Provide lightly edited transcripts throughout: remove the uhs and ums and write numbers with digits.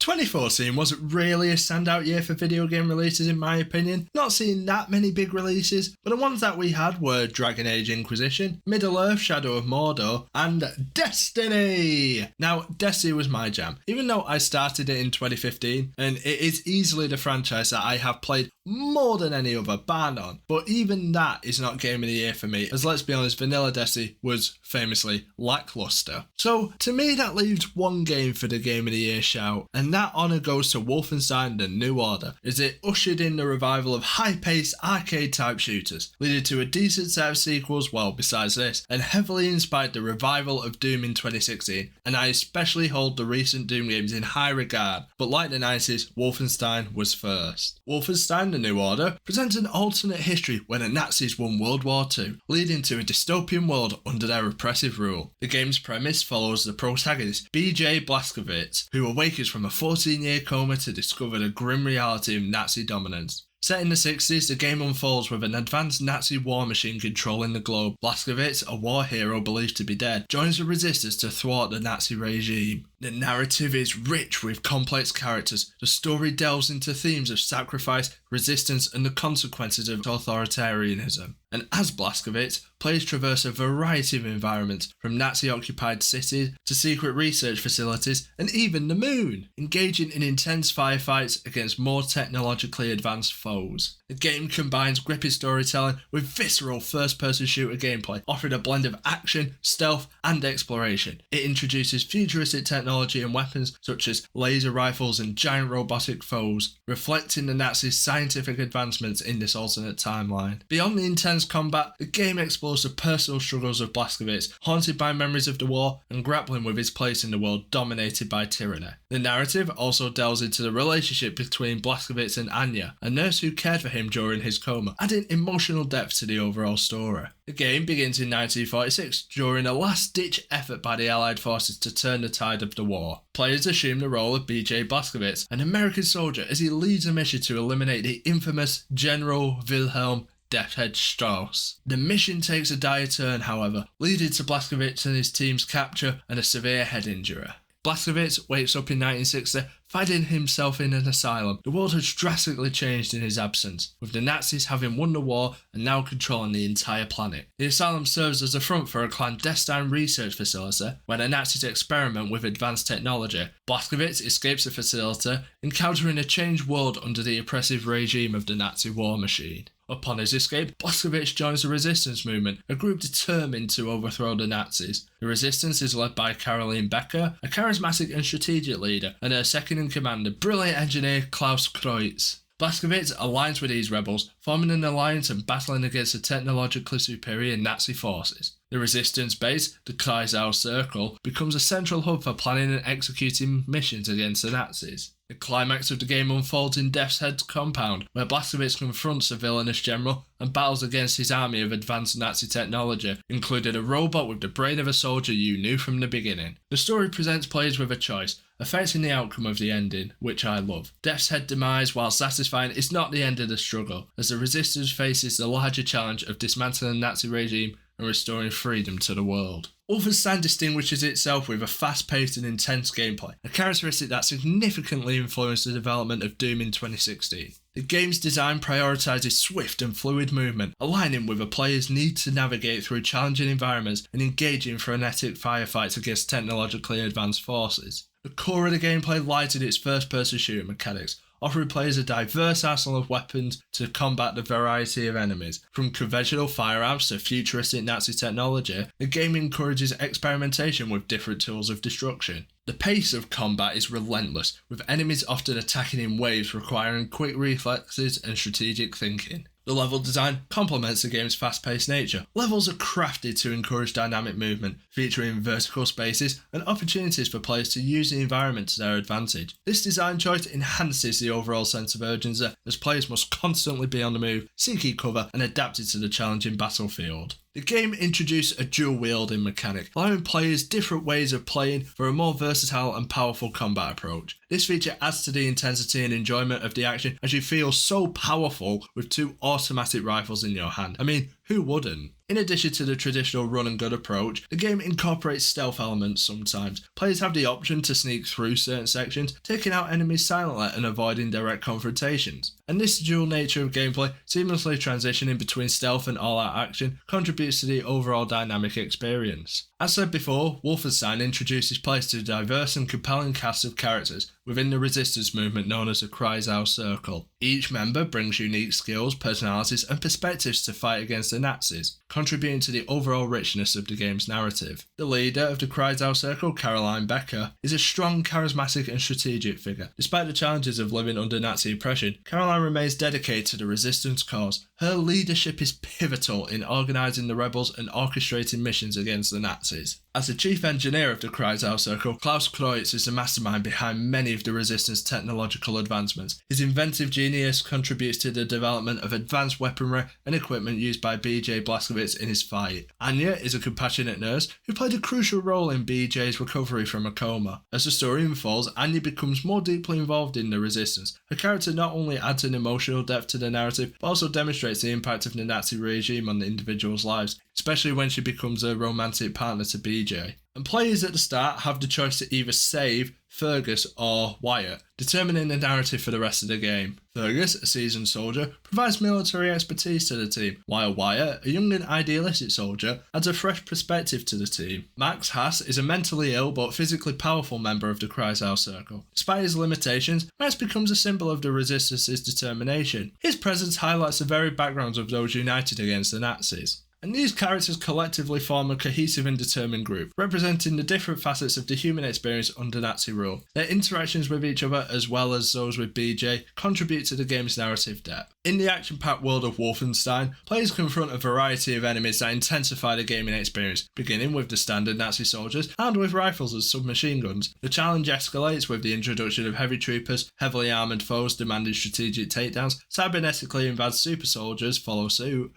2014 wasn't really a standout year for video game releases in my opinion, not seeing that many big releases, but the ones that we had were Dragon Age Inquisition, Middle-earth: Shadow of Mordor, and Destiny! Now, Destiny was my jam, even though I started it in 2015, and it is easily the franchise that I have played more than any other, bar none, but even that is not Game of the Year for me, as let's be honest, vanilla Destiny was famously lackluster. So to me that leaves one game for the Game of the Year shout, and that honour goes to Wolfenstein: The New Order, as it ushered in the revival of high-paced arcade type shooters, leading to a decent set of sequels well besides this, and heavily inspired the revival of Doom in 2016, and I especially hold the recent Doom games in high regard, but like the 90s, Wolfenstein was first. Wolfenstein: The New Order presents an alternate history where the Nazis won World War II, leading to a dystopian world under their oppressive rule. The game's premise follows the protagonist, BJ Blazkowicz, who awakens from a 14-year coma to discover the grim reality of Nazi dominance. Set in the 60s, the game unfolds with an advanced Nazi war machine controlling the globe. Blazkowicz, a war hero believed to be dead, joins the resistors to thwart the Nazi regime. The narrative is rich with complex characters. The story delves into themes of sacrifice, resistance, and the consequences of authoritarianism. And as Blazkowicz, players traverse a variety of environments, from Nazi-occupied cities to secret research facilities, and even the moon, engaging in intense firefights against more technologically advanced foes. The game combines gripping storytelling with visceral first-person shooter gameplay, offering a blend of action, stealth, and exploration. It introduces futuristic technology and weapons such as laser rifles and giant robotic foes, reflecting the Nazis' scientific advancements in this alternate timeline. Beyond the intense combat, the game explores the personal struggles of Blazkowicz, haunted by memories of the war and grappling with his place in the world dominated by tyranny. The narrative also delves into the relationship between Blazkowicz and Anya, a nurse who cared for him during his coma, adding emotional depth to the overall story. The game begins in 1946 during a last-ditch effort by the Allied forces to turn the tide of the war. Players assume the role of BJ Blazkowicz, an American soldier, as he leads a mission to eliminate the infamous General Wilhelm Deathhead Strauss. The mission takes a dire turn, however, leading to Blazkowicz and his team's capture and a severe head injury. Blazkowicz wakes up in 1960, finding himself in an asylum. The world has drastically changed in his absence, with the Nazis having won the war and now controlling the entire planet. The asylum serves as a front for a clandestine research facility where the Nazis experiment with advanced technology. Blazkowicz escapes the facility, encountering a changed world under the oppressive regime of the Nazi war machine. Upon his escape, Blazkowicz joins the resistance movement, a group determined to overthrow the Nazis. The resistance is led by Caroline Becker, a charismatic and strategic leader, and her second-in-command, the brilliant engineer Klaus Kreutz. Blazkowicz aligns with these rebels, forming an alliance and battling against the technologically superior Nazi forces. The resistance base, the Kreisau Circle, becomes a central hub for planning and executing missions against the Nazis. The climax of the game unfolds in Death's Head's compound, where Blazkowicz confronts a villainous general and battles against his army of advanced Nazi technology, including a robot with the brain of a soldier you knew from the beginning. The story presents players with a choice, affecting the outcome of the ending, which I love. Death's Head demise, while satisfying, is not the end of the struggle, as the resistance faces the larger challenge of dismantling the Nazi regime and restoring freedom to the world. Wolfenstein distinguishes itself with a fast-paced and intense gameplay, a characteristic that significantly influenced the development of Doom in 2016. The game's design prioritises swift and fluid movement, aligning with a player's need to navigate through challenging environments and engage in frenetic firefights against technologically advanced forces. The core of the gameplay lies in its first-person shooter mechanics, offering players a diverse arsenal of weapons to combat the variety of enemies. From conventional firearms to futuristic Nazi technology, the game encourages experimentation with different tools of destruction. The pace of combat is relentless, with enemies often attacking in waves requiring quick reflexes and strategic thinking. The level design complements the game's fast-paced nature. Levels are crafted to encourage dynamic movement, featuring vertical spaces and opportunities for players to use the environment to their advantage. This design choice enhances the overall sense of urgency, as players must constantly be on the move, seeking cover, and adapted to the challenging battlefield. The game introduced a dual-wielding mechanic, allowing players different ways of playing for a more versatile and powerful combat approach. This feature adds to the intensity and enjoyment of the action as you feel so powerful with two automatic rifles in your hand. I mean, Who wouldn't? In addition to the traditional run and gun approach, the game incorporates stealth elements sometimes. Players have the option to sneak through certain sections, taking out enemies silently and avoiding direct confrontations. And this dual nature of gameplay, seamlessly transitioning between stealth and all-out action, contributes to the overall dynamic experience. As said before, Wolfenstein introduces players to a diverse and compelling cast of characters within the resistance movement known as the Kreisau Circle. Each member brings unique skills, personalities and perspectives to fight against the Nazis, contributing to the overall richness of the game's narrative. The leader of the Kreisau Circle, Caroline Becker, is a strong, charismatic and strategic figure. Despite the challenges of living under Nazi oppression, Caroline remains dedicated to the resistance cause. Her leadership is pivotal in organising the rebels and orchestrating missions against the Nazis. As the chief engineer of the Kreisau Circle, Klaus Kreutz is the mastermind behind many of the resistance technological advancements. His inventive genius contributes to the development of advanced weaponry and equipment used by BJ Blazkowicz in his fight. Anya is a compassionate nurse who played a crucial role in BJ's recovery from a coma. As the story unfolds, Anya becomes more deeply involved in the resistance. Her character not only adds an emotional depth to the narrative, but also demonstrates the impact of the Nazi regime on the individuals' lives, especially when she becomes a romantic partner to BJ. And players at the start have the choice to either save Fergus or Wyatt, determining the narrative for the rest of the game. Fergus, a seasoned soldier, provides military expertise to the team, while Wyatt, a young and idealistic soldier, adds a fresh perspective to the team. Max Haas is a mentally ill but physically powerful member of the Kreisau Circle. Despite his limitations, Max becomes a symbol of the resistance's determination. His presence highlights the very backgrounds of those united against the Nazis. And these characters collectively form a cohesive and determined group, representing the different facets of the human experience under Nazi rule. Their interactions with each other, as well as those with BJ, contribute to the game's narrative depth. In the action-packed world of Wolfenstein, players confront a variety of enemies that intensify the gaming experience, beginning with the standard Nazi soldiers armed with rifles and submachine guns. The challenge escalates with the introduction of heavy troopers, heavily armoured foes demanding strategic takedowns, cybernetically advanced super soldiers follow suit,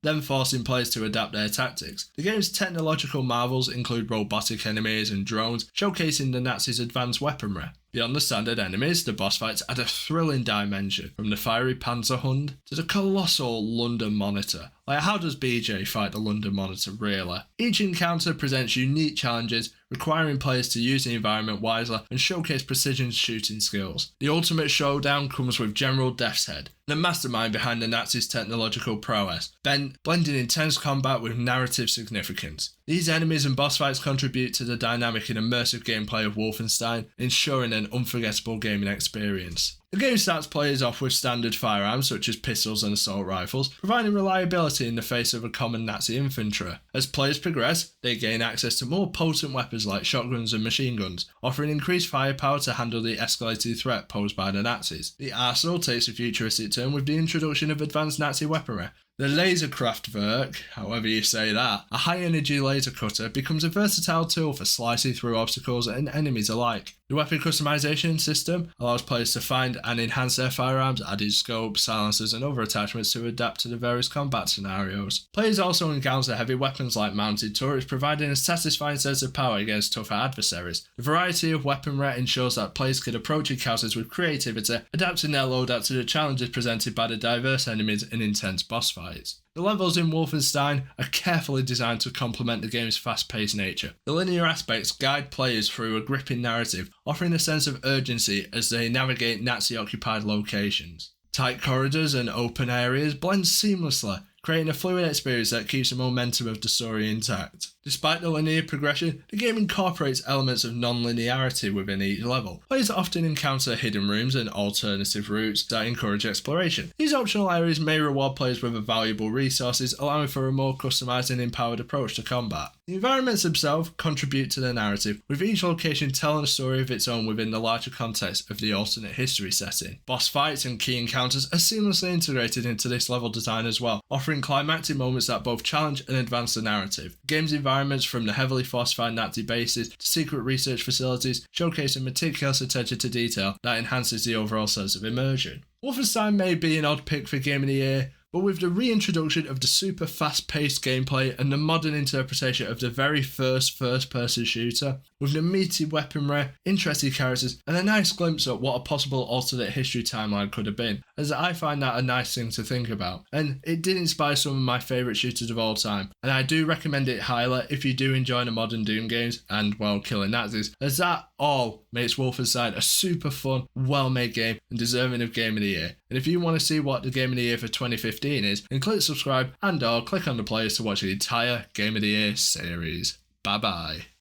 then forcing players to adapt their tactics. The game's technological marvels include robotic enemies and drones, showcasing the Nazis' advanced weaponry. Beyond the standard enemies, the boss fights add a thrilling dimension, from the fiery Panzerhund to the colossal London Monitor. Like, how does BJ fight the London Monitor, really? Each encounter presents unique challenges, requiring players to use the environment wisely and showcase precision shooting skills. The ultimate showdown comes with General Death's Head, the mastermind behind the Nazis' technological prowess, blending intense combat with narrative significance. These enemies and boss fights contribute to the dynamic and immersive gameplay of Wolfenstein, ensuring an unforgettable gaming experience. The game starts players off with standard firearms such as pistols and assault rifles, providing reliability in the face of a common Nazi infantry. As players progress, they gain access to more potent weapons like shotguns and machine guns, offering increased firepower to handle the escalated threat posed by the Nazis. The arsenal takes a futuristic turn with the introduction of advanced Nazi weaponry. The Laserkraftwerk, however you say that, a high-energy laser cutter, becomes a versatile tool for slicing through obstacles and enemies alike. The weapon customization system allows players to find and enhance their firearms, adding scopes, silencers and other attachments to adapt to the various combat scenarios. Players also encounter heavy weapons like mounted turrets, providing a satisfying sense of power against tougher adversaries. The variety of weaponry ensures that players can approach encounters with creativity, adapting their loadout to the challenges presented by the diverse enemies and intense boss fights. The levels in Wolfenstein are carefully designed to complement the game's fast-paced nature. The linear aspects guide players through a gripping narrative, offering a sense of urgency as they navigate Nazi-occupied locations. Tight corridors and open areas blend seamlessly, creating a fluid experience that keeps the momentum of the story intact. Despite the linear progression, the game incorporates elements of non-linearity within each level. Players often encounter hidden rooms and alternative routes that encourage exploration. These optional areas may reward players with valuable resources, allowing for a more customized and empowered approach to combat. The environments themselves contribute to the narrative, with each location telling a story of its own within the larger context of the alternate history setting. Boss fights and key encounters are seamlessly integrated into this level design as well, offering climactic moments that both challenge and advance the narrative. The game's environments, from the heavily fortified Nazi bases to secret research facilities, showcase a meticulous attention to detail that enhances the overall sense of immersion. Wolfenstein may be an odd pick for Game of the Year, but with the reintroduction of the super fast-paced gameplay and the modern interpretation of the very first person shooter, with an meaty weaponry, interesting characters, and a nice glimpse at what a possible alternate history timeline could have been, as I find that a nice thing to think about. And it did inspire some of my favourite shooters of all time, and I do recommend it highly if you do enjoy the modern Doom games and, well, killing Nazis, as that all makes Wolfenstein a super fun, well-made game and deserving of Game of the Year. And if you want to see what the Game of the Year for 2015 is, then click subscribe and or click on the playlist to watch the entire Game of the Year series. Bye bye.